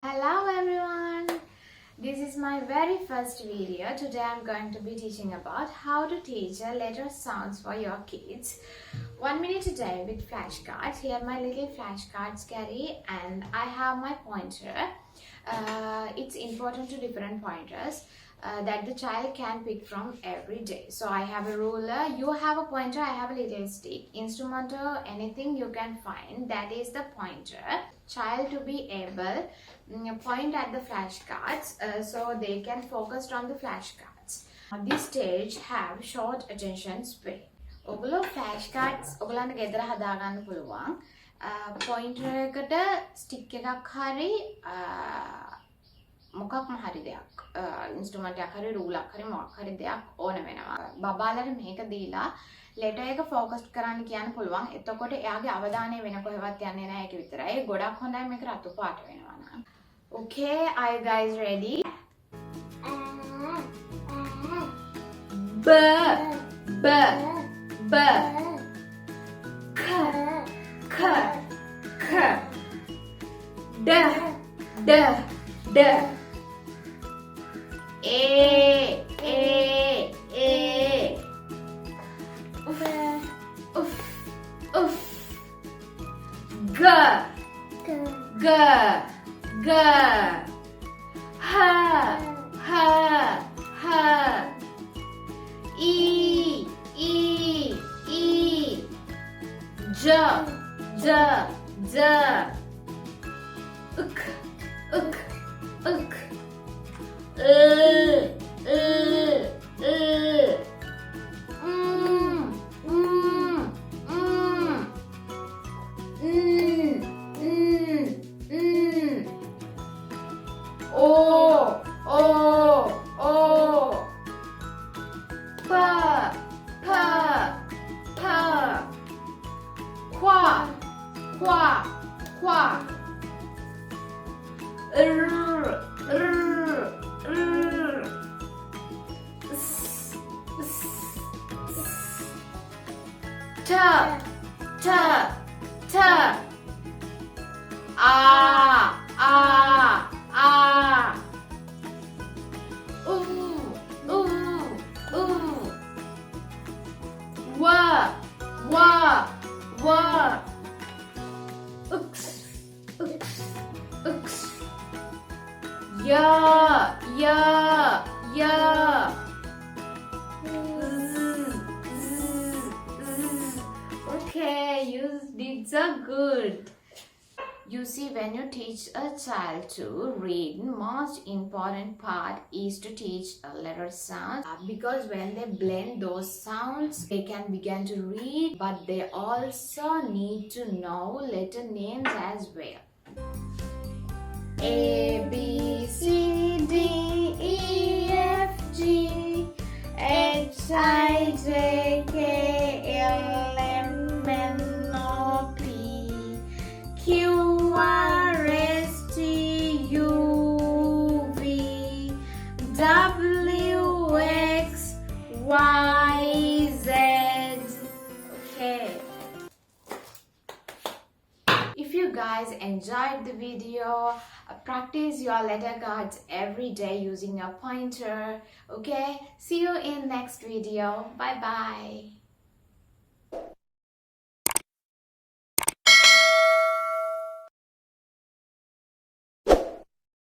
Hello everyone, this is my very first video. Today I'm going to be teaching about how to teach letter sounds for your kids. 1 minute a day with flashcards. Here my little flashcards carry and I have my pointer. It's important to different pointers that the child can pick from every day. So I have a ruler, you have a pointer, I have a little stick. Instrumental, anything you can find, that is the pointer. Child to be able point at the flashcards so they can focus on the flashcards. This stage have short attention span. ඔගොල්ලෝ flashcards ඔයගලන්ට ගෙදර හදා ගන්න පුළුවන්. pointer එකට stick එකක් හරි මොකක්ම හරි දෙයක් instrument එකක් හරි ruler එකක් හරි මොකක් හරි දෙයක් ඕන වෙනවා. බබාලට මේක දීලා letter එක focus කරන්න කියන්න පුළුවන්. එතකොට එයාගේ අවධානය වෙන කොහෙවත් යන්නේ නැහැ ඒක විතරයි. ගොඩක් හොඳයි මේක රතු පාට වෙනවා නම්. Okay, are you guys ready? B b b k k k d d d a oof oof oof g g g h h h e e e j j j uk uk uk ta ta ta wa ooks ya Okay, you did so good. You see, when you teach a child to read, most important part is to teach a letter sound because when they blend those sounds, they can begin to read, but they also need to know letter names as well. A, B, C, D, E, F, G, H, I, J, K, L, M, N, O, P, Q, R, S, T, U, V, W, X, Y, Z. Okay. If you guys enjoyed the video, practice your letter cards every day using your pointer. Okay? See you in next video. Bye bye.